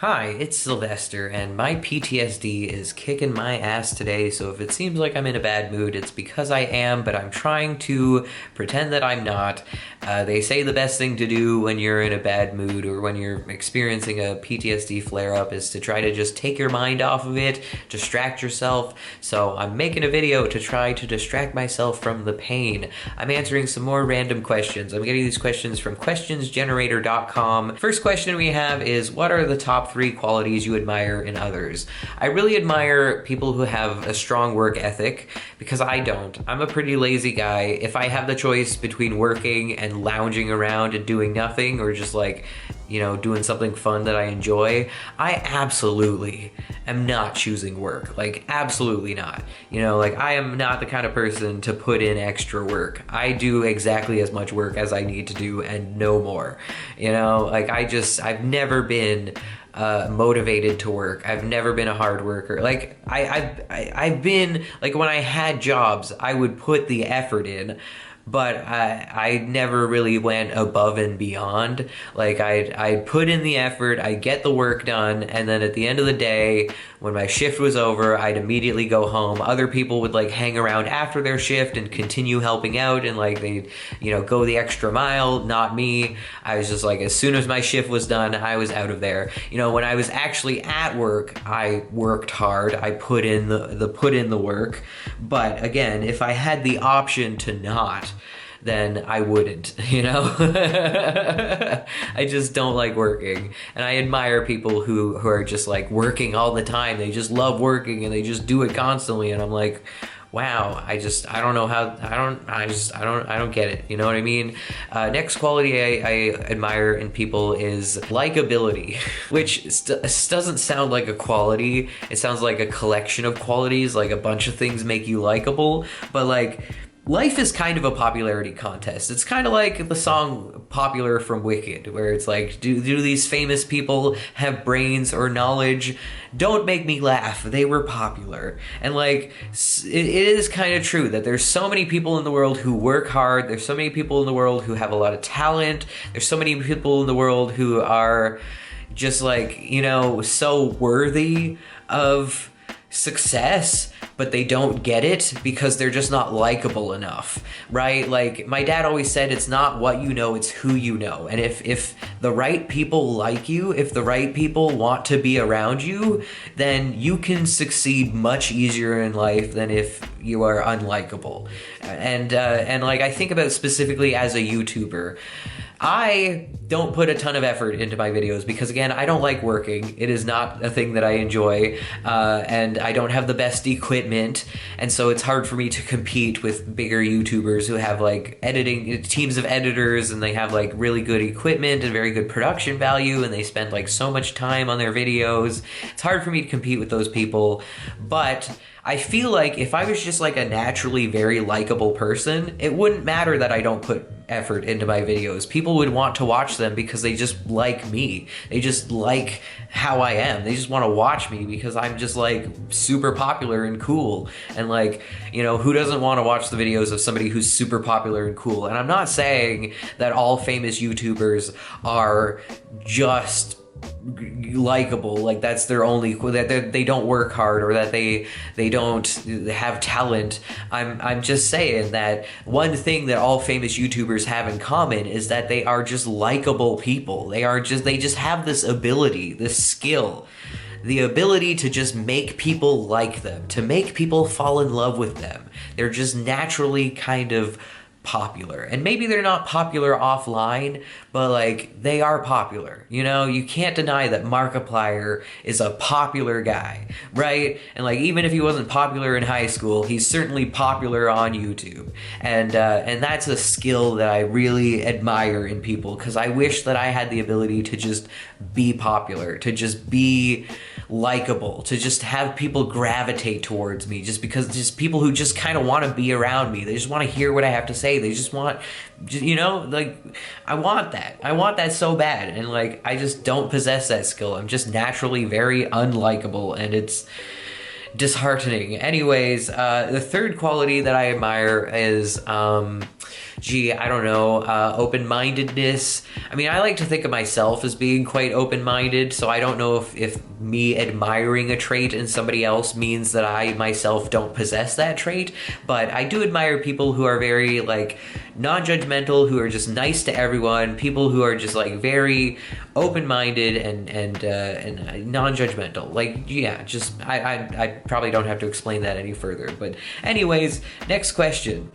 Hi, it's Sylvester, and my PTSD is kicking my ass today, so if it seems like I'm in a bad mood, it's because I am, but I'm trying to pretend that I'm not. They say the best thing to do when you're in a bad mood or when you're experiencing a PTSD flare-up is to try to just take your mind off of it, distract yourself, so I'm making a video to try to distract myself from the pain. I'm answering some more random questions. I'm getting these questions from questionsgenerator.com. First question we have is, what are the top 3 qualities you admire in others? I really admire people who have a strong work ethic because I don't. I'm a pretty lazy guy. If I have the choice between working and lounging around and doing nothing or just like, doing something fun that I enjoy, I absolutely am not choosing work. Like, absolutely not. Like, I am not the kind of person to put in extra work. I do exactly as much work as I need to do and no more. Like, I've never been motivated to work. I've never been a hard worker. Like I've been like when I had jobs, I would put the effort in, but I never really went above and beyond. Like I'd put in the effort, I'd get the work done, and then at the end of the day, when my shift was over, I'd immediately go home. Other people would like hang around after their shift and continue helping out and like they'd, go the extra mile. Not me. I was just like, as soon as my shift was done, I was out of there. When I was actually at work, I worked hard. I put in the work. But again, if I had the option to not, then I wouldn't, I just don't like working. And I admire people who are just like working all the time. They just love working and they just do it constantly. And I'm like, wow, I don't know how, I don't get it. You know what I mean? Next quality I admire in people is likability, which doesn't sound like a quality. It sounds like a collection of qualities, like a bunch of things make you likable, but like, life is kind of a popularity contest. It's kind of like the song Popular from Wicked, where it's like, do these famous people have brains or knowledge? Don't make me laugh. They were popular. And like, it is kind of true that there's so many people in the world who work hard. There's so many people in the world who have a lot of talent. There's so many people in the world who are just like, so worthy of success, but they don't get it because they're just not likable enough, right? Like my dad always said, it's not what you know, it's who you know. And if the right people like you, if the right people want to be around you, then you can succeed much easier in life than if you are unlikable. And like I think about specifically as a YouTuber, I don't put a ton of effort into my videos because, again, I don't like working. It is not a thing that I enjoy, and I don't have the best equipment, and so it's hard for me to compete with bigger YouTubers who have, like, editing teams of editors, and they have, like, really good equipment and very good production value, and they spend, like, so much time on their videos. It's hard for me to compete with those people, but I feel like if I was just like a naturally very likable person, it wouldn't matter that I don't put effort into my videos. People would want to watch them because they just like me. They just like how I am. They just want to watch me because I'm just like super popular and cool. And like, who doesn't want to watch the videos of somebody who's super popular and cool? And I'm not saying that all famous YouTubers are just likable, like that's their only, that they don't work hard or that they don't have talent. I'm just saying that one thing that all famous YouTubers have in common is that they are just likable people. They just have this ability, this skill, the ability to just make people like them, to make people fall in love with them. They're just naturally kind of popular. And maybe they're not popular offline, but like they are popular. You can't deny that Markiplier is a popular guy, right? And like even if he wasn't popular in high school, he's certainly popular on YouTube. And that's a skill that I really admire in people because I wish that I had the ability to just be popular, to just be likable, to just have people gravitate towards me just people who just kind of want to be around me. They just want to hear what I have to say. They just want, like I want that so bad. And like, I just don't possess that skill. I'm just naturally very unlikable and it's disheartening. Anyways, the third quality that I admire is gee, I don't know, open-mindedness. I mean, I like to think of myself as being quite open-minded, so I don't know if me admiring a trait in somebody else means that I myself don't possess that trait, but I do admire people who are very, like, non-judgmental, who are just nice to everyone, people who are just, like, very open-minded and non-judgmental. Like, yeah, just, I probably don't have to explain that any further, but anyways, next question.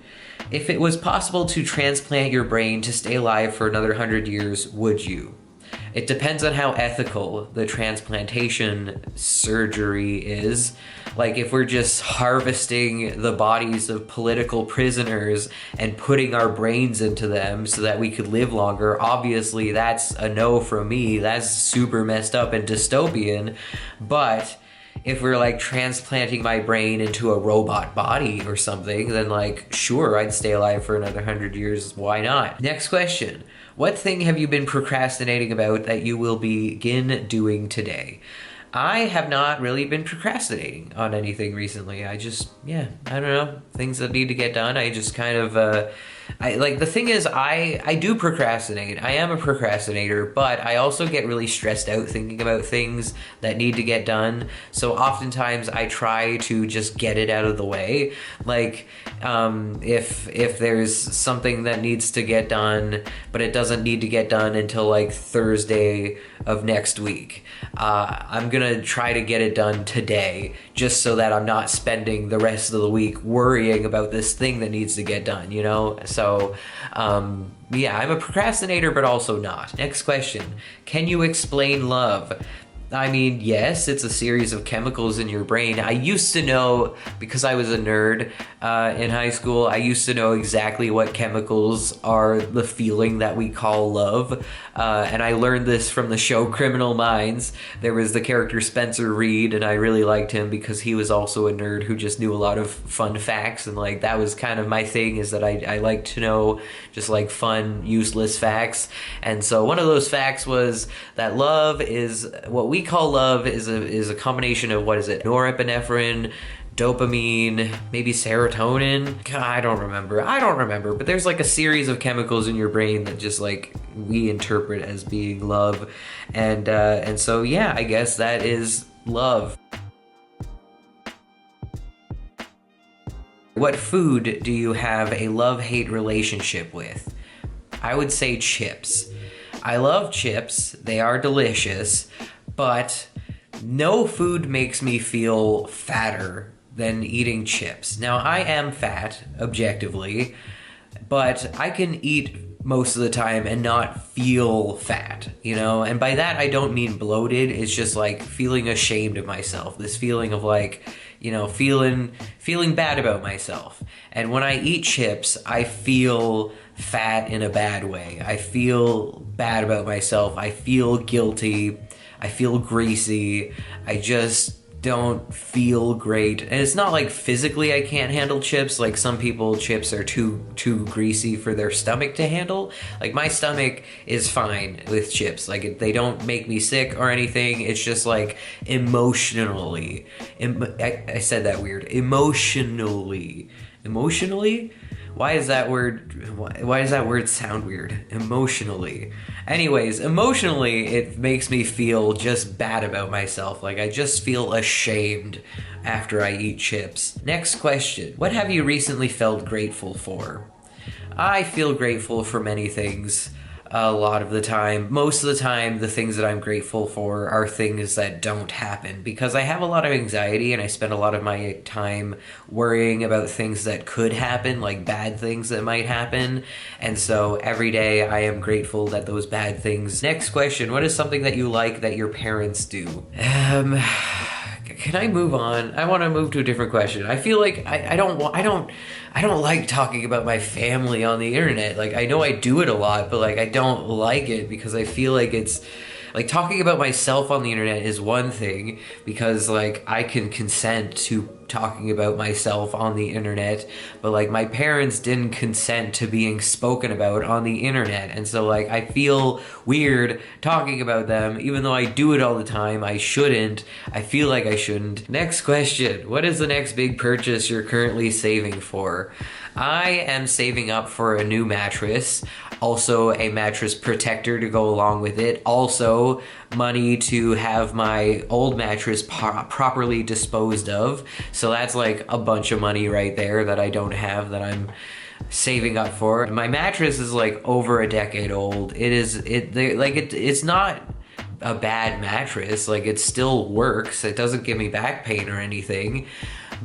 If it was possible to transplant your brain to stay alive for another 100 years, would you? It depends on how ethical the transplantation surgery is. Like, if we're just harvesting the bodies of political prisoners and putting our brains into them so that we could live longer, obviously that's a no from me. That's super messed up and dystopian. But if we're like transplanting my brain into a robot body or something, then like, sure, I'd stay alive for another 100 years. Why not? Next question. What thing have you been procrastinating about that you will begin doing today? I have not really been procrastinating on anything recently. I just, yeah, I don't know, things that need to get done. I just kind of, the thing is, I do procrastinate. I am a procrastinator, but I also get really stressed out thinking about things that need to get done. So oftentimes I try to just get it out of the way. Like, if there's something that needs to get done, but it doesn't need to get done until like Thursday of next week, I'm gonna try to get it done today, just so that I'm not spending the rest of the week worrying about this thing that needs to get done, you know? So, yeah, I'm a procrastinator, but also not. Next question. Can you explain love? I mean, yes, it's a series of chemicals in your brain. I used to know, because I was a nerd in high school, I used to know exactly what chemicals are the feeling that we call love. And I learned this from the show Criminal Minds. There was the character Spencer Reed, and I really liked him because he was also a nerd who just knew a lot of fun facts. And like, that was kind of my thing, is that I like to know just like fun, useless facts. And so one of those facts was that love is, what we call love is a combination of, what is it, norepinephrine, dopamine, maybe serotonin. God, I don't remember, but there's like a series of chemicals in your brain that just like we interpret as being love. And so yeah, I guess that is love. What food do you have a love-hate relationship with? I would say chips. I love chips. They are delicious, but no food makes me feel fatter than eating chips. Now, I am fat, objectively, but I can eat most of the time and not feel fat, you know? And by that, I don't mean bloated. It's just like feeling ashamed of myself. This feeling of like, you know, feeling bad about myself. And when I eat chips, I feel fat in a bad way. I feel bad about myself. I feel guilty. I feel greasy. I just don't feel great. And it's not like physically I can't handle chips. Like some people, chips are too greasy for their stomach to handle. Like my stomach is fine with chips. Like they don't make me sick or anything. It's just like emotionally. I said that weird. Emotionally. Why does that word sound weird? Emotionally. Anyways, emotionally, it makes me feel just bad about myself. Like, I just feel ashamed after I eat chips. Next question. What have you recently felt grateful for? I feel grateful for many things a lot of the time. Most of the time, the things that I'm grateful for are things that don't happen, because I have a lot of anxiety and I spend a lot of my time worrying about things that could happen, like bad things that might happen. And so every day I am grateful that those bad things. Next question. What is something that you like that your parents do? Can I move on? I want to move to a different question. I feel like I don't like talking about my family on the internet. Like, I know I do it a lot, but like I don't like it because I feel like it's like talking about myself on the internet is one thing, because like I can consent to talking about myself on the internet, but like my parents didn't consent to being spoken about on the internet, and so like I feel weird talking about them even though I do it all the time. I shouldn't. I feel like I shouldn't. Next question. What is the next big purchase you're currently saving for? I am saving up for a new mattress, also a mattress protector to go along with it, also money to have my old mattress properly disposed of. So that's like a bunch of money right there that I don't have, that I'm saving up for. My mattress is like over a decade old. It's not a bad mattress. Like, it still works. It doesn't give me back pain or anything.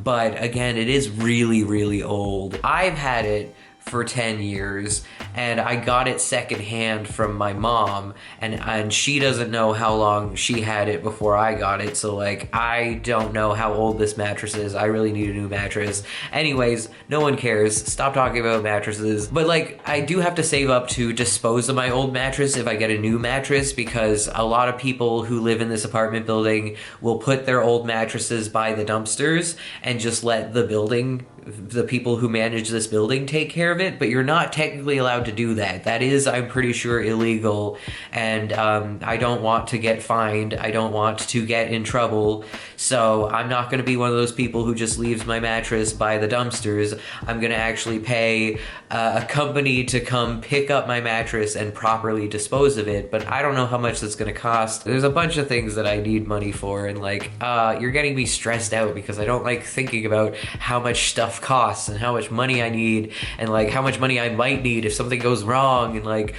But again, it is really, really old. I've had it for 10 years, and I got it secondhand from my mom, and she doesn't know how long she had it before I got it, so like I don't know how old this mattress is. I really need a new mattress. Anyways, no one cares. Stop talking about mattresses. But like, I do have to save up to dispose of my old mattress if I get a new mattress, because a lot of people who live in this apartment building will put their old mattresses by the dumpsters and just let the people who manage this building take care of it, but you're not technically allowed to do that. That is, I'm pretty sure, illegal, and I don't want to get fined. I don't want to get in trouble, so I'm not going to be one of those people who just leaves my mattress by the dumpsters. I'm going to actually pay a company to come pick up my mattress and properly dispose of it, but I don't know how much that's going to cost. There's a bunch of things that I need money for, and like, you're getting me stressed out because I don't like thinking about how much stuff costs and how much money I need, and like how much money I might need if something goes wrong, and like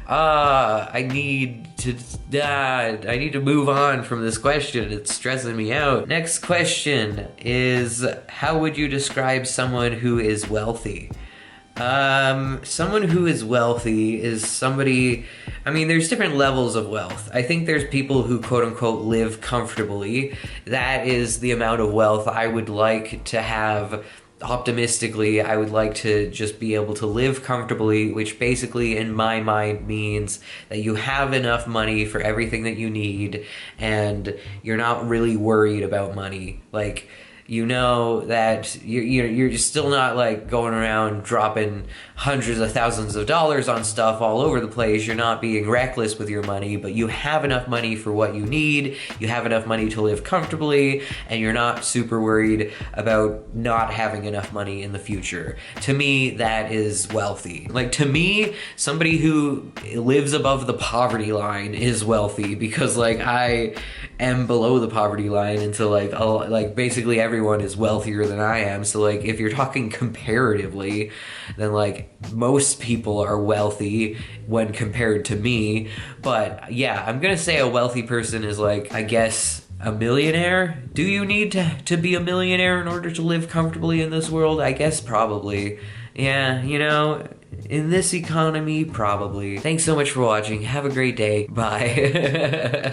I need to move on from this question. It's stressing me out. Next question is, how would you describe someone who is wealthy? Someone who is wealthy is somebody, I mean, there's different levels of wealth. I think there's people who quote unquote live comfortably. That is the amount of wealth I would like to have. Optimistically, I would like to just be able to live comfortably, which basically in my mind means that you have enough money for everything that you need and you're not really worried about money. Like, you know that you're just still not like going around dropping hundreds of thousands of dollars on stuff all over the place. You're not being reckless with your money, but you have enough money for what you need. You have enough money to live comfortably, and you're not super worried about not having enough money in the future. To me, that is wealthy. Like, to me, somebody who lives above the poverty line is wealthy, because like I am below the poverty line, and so like basically everyone is wealthier than I am. So like, if you're talking comparatively, then like most people are wealthy when compared to me. But yeah, I'm gonna say a wealthy person is like, I guess, a millionaire. Do you need to be a millionaire in order to live comfortably in this world? I guess probably. Yeah, you know, in this economy, probably. Thanks so much for watching. Have a great day. Bye.